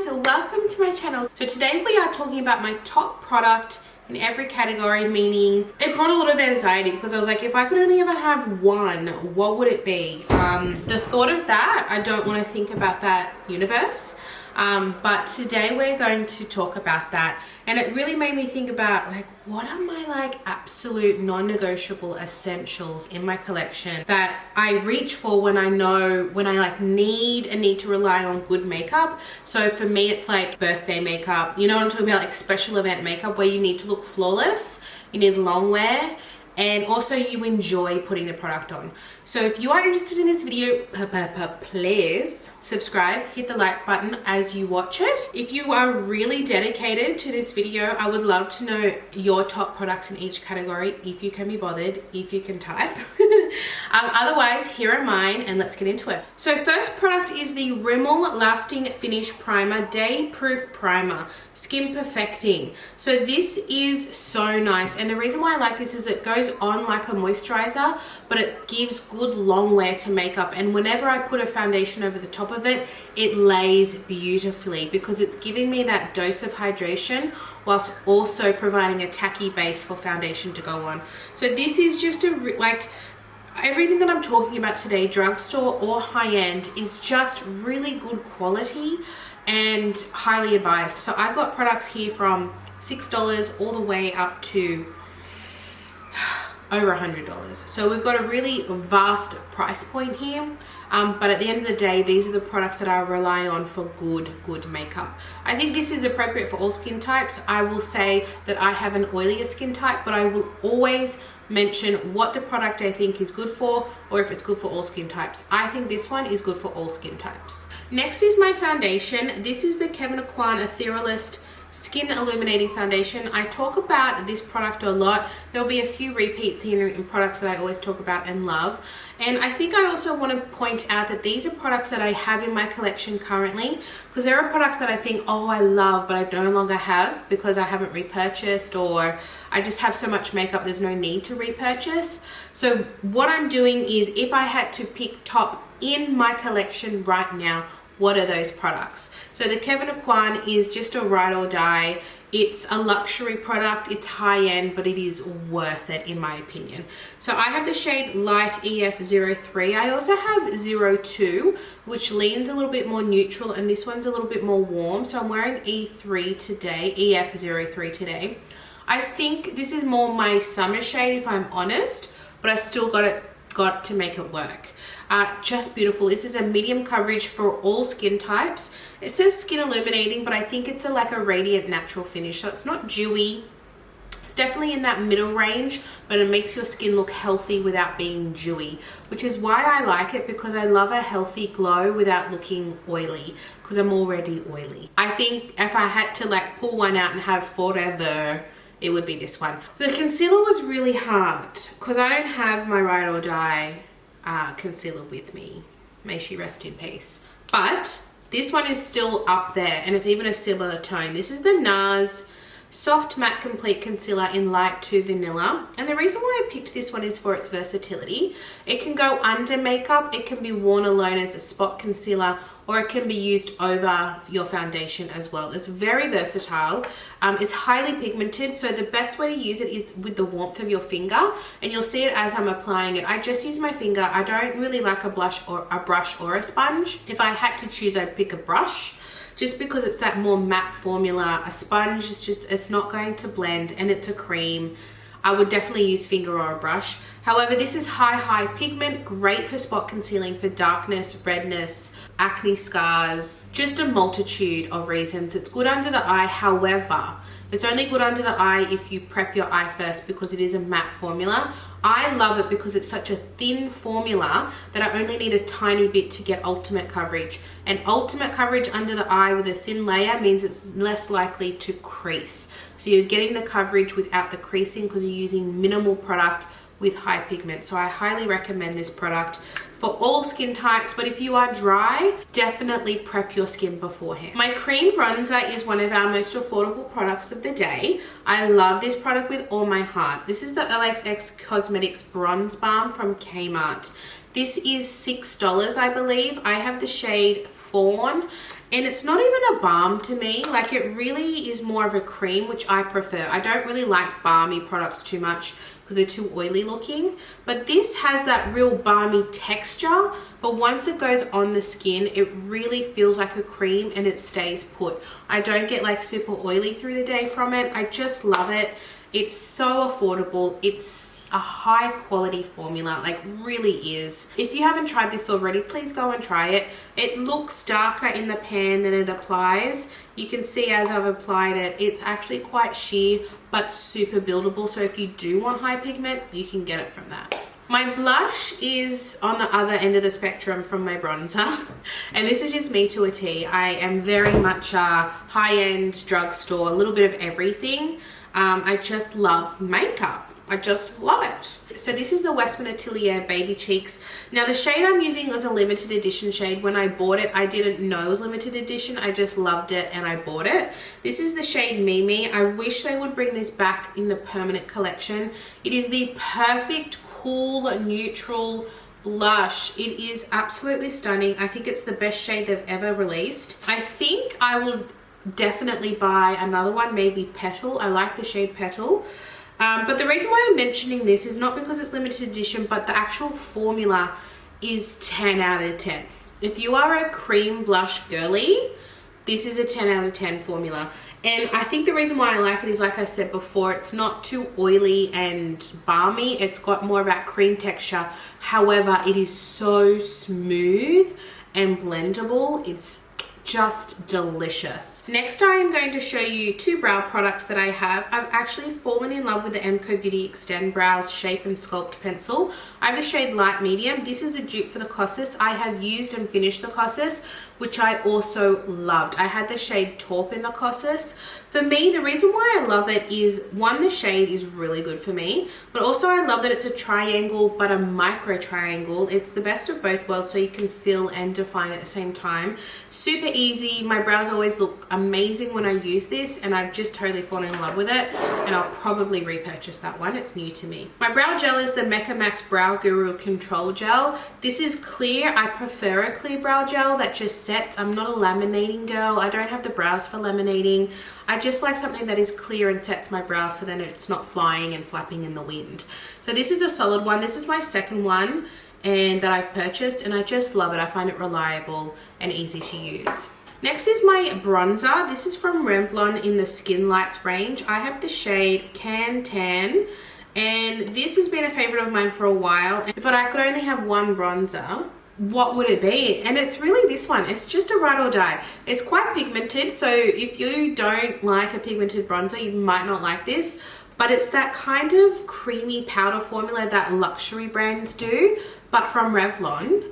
guys, welcome to my channel. So today we are talking about my top product in every category, meaning it brought a lot of anxiety because I was like, if I could only ever have one, what would it be? The thought of that, I don't want to think about that universe. But today we're going to talk about that, and it really made me think about like, what are my like absolute non-negotiable essentials in my collection that I reach for when I like need to rely on good makeup. So for me, it's like birthday makeup, you know what I'm talking about, like special event makeup where you need to look flawless, you need long wear, and also you enjoy putting the product on. So if you are interested in this video, please subscribe, hit the like button as you watch it. If you are really dedicated to this video, I would love to know your top products in each category, if you can be bothered, if you can type. Otherwise, here are mine and let's get into it. So first product is the Rimmel Lasting Finish Primer Day Proof Primer, Skin Perfecting. So this is so nice, and the reason why I like this is it goes on like a moisturizer, but it gives good long wear to makeup, and whenever I put a foundation over the top of it, it lays beautifully because it's giving me that dose of hydration whilst also providing a tacky base for foundation to go on. So this is just like everything that I'm talking about today, drugstore or high-end, is just really good quality and highly advised. So I've got products here from $6 all the way up to over $100. So we've got a really vast price point here. But at the end of the day, these are the products that I rely on for good makeup. I think this is appropriate for all skin types. I will say that I have an oilier skin type, but I will always mention what the product I think is good for, or if it's good for all skin types. I think this one is good for all skin types. Next is my foundation. This is the Kevyn Aucoin Etherealist Skin Illuminating Foundation. I talk about this product a lot. There'll be a few repeats here in products that I always talk about and love. And I think I also want to point out that these are products that I have in my collection currently, because there are products that I think, oh, I love, but I no longer have because I haven't repurchased, or I just have so much makeup there's no need to repurchase. So what I'm doing is, if I had to pick top in my collection right now, what are those products? So the Kevyn Aucoin is just a ride or die. It's a luxury product, it's high-end, but it is worth it in my opinion. So I have the shade Light EF03. I also have 02, which leans a little bit more neutral, and this one's a little bit more warm. So I'm wearing E3 today, EF03 today. I think this is more my summer shade if I'm honest, but I still got to make it work. Just beautiful. This is a medium coverage for all skin types. It says skin illuminating, but I think it's like a radiant natural finish. So it's not dewy. It's definitely in that middle range, but it makes your skin look healthy without being dewy, which is why I like it, because I love a healthy glow without looking oily, because I'm already oily. I think if I had to like pull one out and have forever, it would be this one. The concealer was really hard because I don't have my Ride or Die concealer with me. May she rest in peace. But this one is still up there, and it's even a similar tone. This is the NARS Soft Matte Complete Concealer in Light 2 Vanilla. And the reason why I picked this one is for its versatility. It can go under makeup, it can be worn alone as a spot concealer, or it can be used over your foundation as well. It's very versatile. It's highly pigmented, so the best way to use it is with the warmth of your finger, and you'll see it as I'm applying it. I just use my finger. I don't really like a brush or a sponge. If I had to choose, I'd pick a brush, just because it's that more matte formula. A sponge is just, it's not going to blend, and it's a cream. I would definitely use finger or a brush. However, this is high pigment, great for spot concealing, for darkness, redness, acne scars, just a multitude of reasons. It's good under the eye. However, it's only good under the eye if you prep your eye first, because it is a matte formula. I love it because it's such a thin formula that I only need a tiny bit to get ultimate coverage. And ultimate coverage under the eye with a thin layer means it's less likely to crease. So you're getting the coverage without the creasing because you're using minimal product with high pigment. So I highly recommend this product for all skin types, but if you are dry, definitely prep your skin beforehand. My cream bronzer is one of our most affordable products of the day. I love this product with all my heart. This is the OXX Cosmetics Bronze Balm from Kmart. This is $6, I believe. I have the shade Fawn, And it's not even a balm to me. Like, it really is more of a cream, which I prefer. I don't really like balmy products too much because they're too oily looking. But this has that real balmy texture. But once it goes on the skin, it really feels like a cream and it stays put. I don't get like super oily through the day from it. I just love it. It's so affordable. It's a high quality formula, like really is. If you haven't tried this already, please go and try it. It looks darker in the pan than it applies. You can see as I've applied it, it's actually quite sheer but super buildable. So if you do want high pigment, you can get it from that. My blush is on the other end of the spectrum from my bronzer. And this is just me to a T. I am very much a high-end drugstore, a little bit of everything. I just love makeup. I just love it. So this is the Westman Atelier Baby Cheeks. Now the shade I'm using is a limited edition shade. When I bought it, I didn't know it was limited edition. I just loved it and I bought it. This is the shade Mimi. I wish they would bring this back in the permanent collection. It is the perfect, cool, neutral blush. It is absolutely stunning. I think it's the best shade they've ever released. I think I will definitely buy another one, maybe Petal. I like the shade Petal. But the reason why I'm mentioning this is not because it's limited edition, but the actual formula is 10 out of 10. If you are a cream blush girly, this is a 10 out of 10 formula. And I think the reason why I like it is, like I said before, it's not too oily and balmy. It's got more of that cream texture. However, it is so smooth and blendable. It's just delicious. Next, I am going to show you two brow products that I have. I've actually fallen in love with the Emco Beauty Extend Brows Shape and Sculpt Pencil. I have the shade Light Medium. This is a dupe for the Kosas. I have used and finished the Kosas, which I also loved. I had the shade Taupe in the Kosas. For me, the reason why I love it is, one, the shade is really good for me, but also I love that it's a triangle, but a micro triangle. It's the best of both worlds, so you can fill and define at the same time. Super easy. My brows always look amazing when I use this, and I've just totally fallen in love with it, and I'll probably repurchase that one. It's new to me. My brow gel is the Mecca Max Brow Guru Control Gel. This is clear. I prefer a clear brow gel that just sets. I'm not a laminating girl. I don't have the brows for laminating. I just like something that is clear and sets my brows, so then it's not flying and flapping in the wind. So this is a solid one. This is my second one and that I've purchased, and I just love it. I find it reliable and easy to use. Next is my bronzer. This is from Revlon in the Skin Lights range. I have the shade Can Tan, and this has been a favorite of mine for a while. If I could only have one bronzer, what would it be? And it's really this one. It's just a ride or die. It's quite pigmented, so if you don't like a pigmented bronzer, you might not like this, but it's that kind of creamy powder formula that luxury brands do, but from Revlon,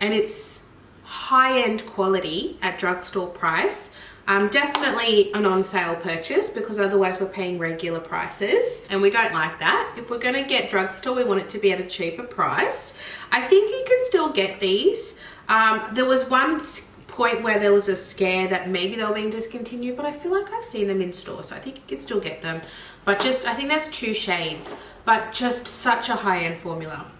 and it's high-end quality at drugstore price. Definitely an on-sale purchase, because otherwise we're paying regular prices, and we don't like that. If we're going to get drugstore, we want it to be at a cheaper price. I think you can still get these. There was one point where there was a scare that maybe they were being discontinued, but I feel like I've seen them in store, so I think you can still get them. But just, I think there's two shades, but just such a high-end formula.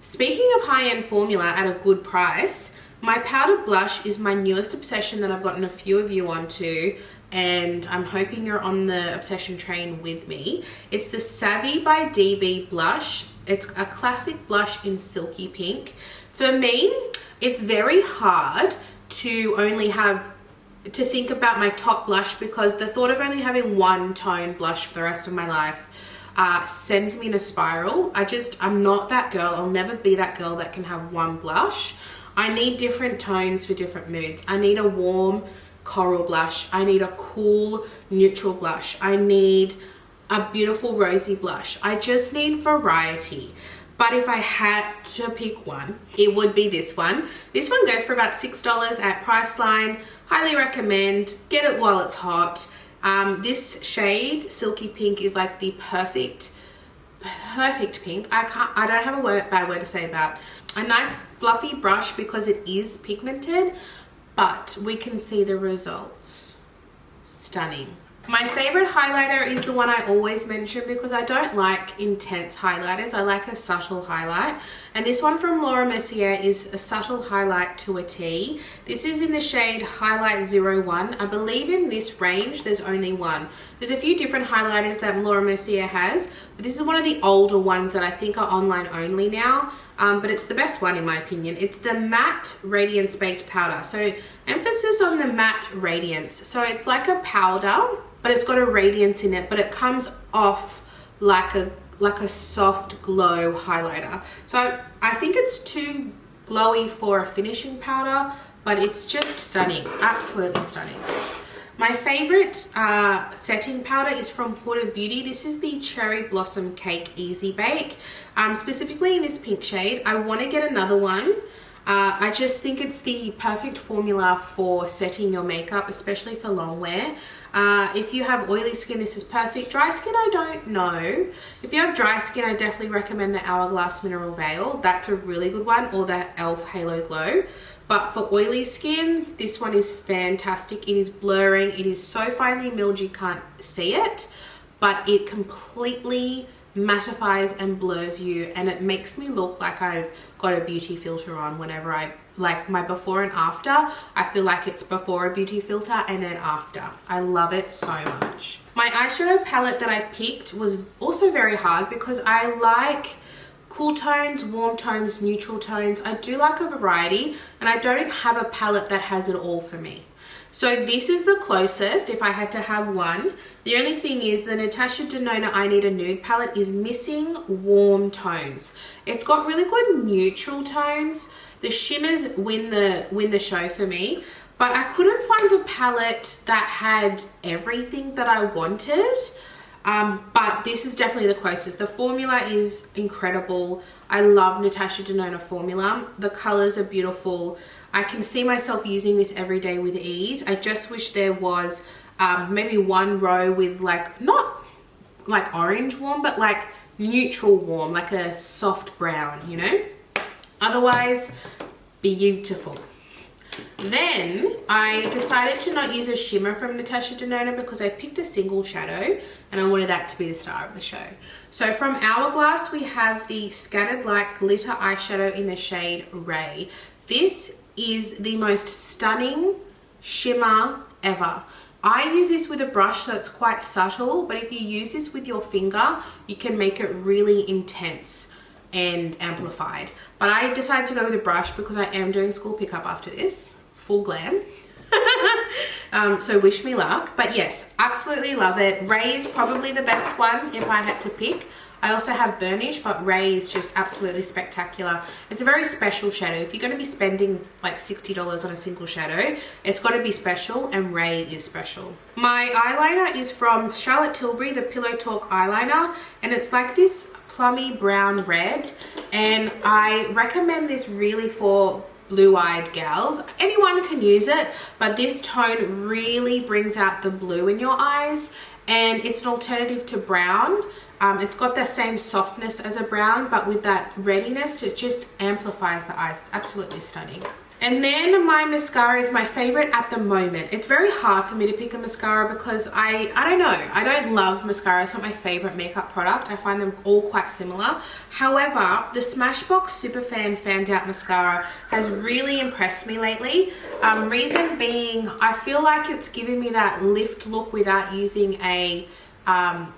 Speaking of high-end formula at a good price, my powdered blush is my newest obsession that I've gotten a few of you onto, and I'm hoping you're on the obsession train with me. It's the Savvy by DB blush. It's a classic blush in Silky Pink. For me, it's very hard to only have to think about my top blush, because the thought of only having one tone blush for the rest of my life sends me in a spiral. I'm not that girl. I'll never be that girl that can have one blush. I need different tones for different moods. I need a warm coral blush. I need a cool neutral blush. I need a beautiful rosy blush. I just need variety. But if I had to pick one, it would be this one. This one goes for about $6 at Priceline. Highly recommend. Get it while it's hot. This shade, Silky Pink, is like the perfect pink. I don't have a bad word to say about. A nice fluffy brush, because it is pigmented, but we can see the results. Stunning. My favorite highlighter is the one I always mention because I don't like intense highlighters. I like a subtle highlight. And this one from Laura Mercier is a subtle highlight to a T. This is in the shade Highlight 01. I believe in this range there's only one. There's a few different highlighters that Laura Mercier has, but this is one of the older ones that I think are online only now. But it's the best one in my opinion. It's the Matte Radiance Baked Powder. So emphasis on the matte radiance. So it's like a powder, but it's got a radiance in it, but it comes off like a soft glow highlighter. So I think it's too glowy for a finishing powder, but it's just stunning, absolutely stunning. My favorite setting powder is from Huda Beauty. This is the Cherry Blossom Cake Easy Bake, specifically in this pink shade. I want to get another one. I just think it's the perfect formula for setting your makeup, especially for long wear. If you have oily skin, this is perfect. Dry skin, I don't know. If you have dry skin, I definitely recommend the Hourglass Mineral Veil. That's a really good one, or the e.l.f. Halo Glow. But for oily skin, this one is fantastic. It is blurring. It is so finely milled you can't see it, but it completely mattifies and blurs you, and it makes me look like I've got a beauty filter on whenever I, like my before and after, I feel like it's before a beauty filter and then after. I love it so much. My eyeshadow palette that I picked was also very hard because I like cool tones, warm tones, neutral tones. I do like a variety, and I don't have a palette that has it all for me. So this is the closest if I had to have one. The only thing is the Natasha Denona I Need a Nude palette is missing warm tones. It's got really good neutral tones. The shimmers win the show for me, but I couldn't find a palette that had everything that I wanted. But this is definitely the closest. The formula is incredible. I love Natasha Denona formula. The colors are beautiful. I can see myself using this every day with ease. I just wish there was maybe one row with like, not like orange warm, but like neutral warm, like a soft brown, you know? Otherwise, beautiful. Then I decided to not use a shimmer from Natasha Denona because I picked a single shadow and I wanted that to be the star of the show. So from Hourglass, we have the Scattered Light Glitter Eyeshadow in the shade Ray. This is the most stunning shimmer ever. I use this with a brush that's quite subtle, but if you use this with your finger, you can make it really intense and amplified. But I decided to go with a brush because I am doing school pickup after this. Full glam. So wish me luck. But yes, absolutely love it. Ray is probably the best one if I had to pick. I also have Burnish, but Ray is just absolutely spectacular. It's a very special shadow. If you're going to be spending like $60 on a single shadow, it's got to be special, and Ray is special. My eyeliner is from Charlotte Tilbury, the Pillow Talk eyeliner, and it's like this plummy brown red, and I recommend this really for blue-eyed gals. Anyone can use it, but this tone really brings out the blue in your eyes, and it's an alternative to brown. It's got the same softness as a brown, but with that readiness, it just amplifies the eyes. It's absolutely stunning. And then my mascara is my favorite at the moment. It's very hard for me to pick a mascara because I don't know. I don't love mascara. It's not my favorite makeup product. I find them all quite similar. However, the Smashbox Superfan Fanned Out Mascara has really impressed me lately. Reason being, I feel like it's giving me that lift look without using a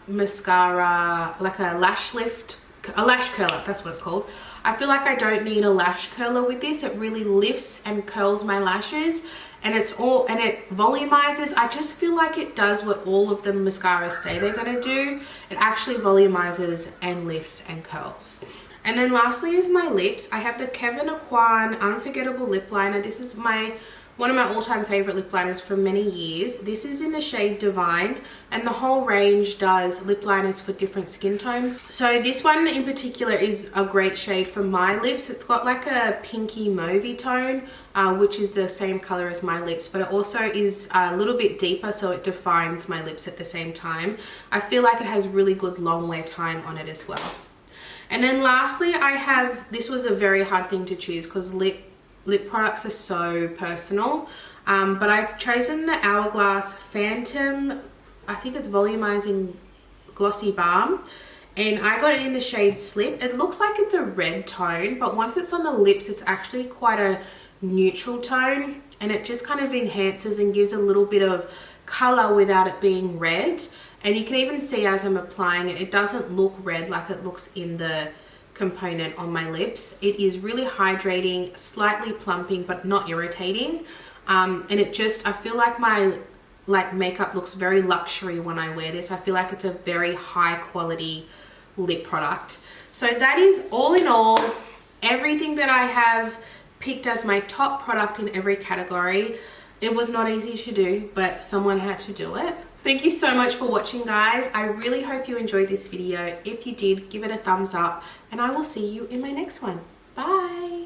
mascara, like a lash lift, a lash curler, that's what it's called. I feel like I don't need a lash curler with this. It really lifts and curls my lashes, and it volumizes. I just feel like it does what all of the mascaras say they're gonna do. It actually volumizes and lifts and curls. And then lastly is my lips. I have the Kevyn Aucoin Unforgettable Lip Liner. This is one of my all-time favorite lip liners for many years. This is in the shade Divine, and the whole range does lip liners for different skin tones. So this one in particular is a great shade for my lips. It's got like a pinky mauvey tone, which is the same color as my lips, but it also is a little bit deeper, so it defines my lips at the same time. I feel like it has really good long wear time on it as well. And then lastly, I have, this was a very hard thing to choose because lip products are so personal, but I've chosen the Hourglass Phantom I think it's volumizing glossy balm, and I got it in the shade Slip. It looks like it's a red tone, but once it's on the lips, it's actually quite a neutral tone, and it just kind of enhances and gives a little bit of color without it being red. And you can even see as I'm applying it, it doesn't look red like it looks in the component on my lips. It is really hydrating, slightly plumping, but not irritating. And it just, I feel like my makeup looks very luxury when I wear this. I feel like it's a very high quality lip product. So that is all in all everything that I have picked as my top product in every category. It was not easy to do, but someone had to do it. Thank you so much for watching, guys. I really hope you enjoyed this video. If you did, give it a thumbs up, and I will see you in my next one. Bye.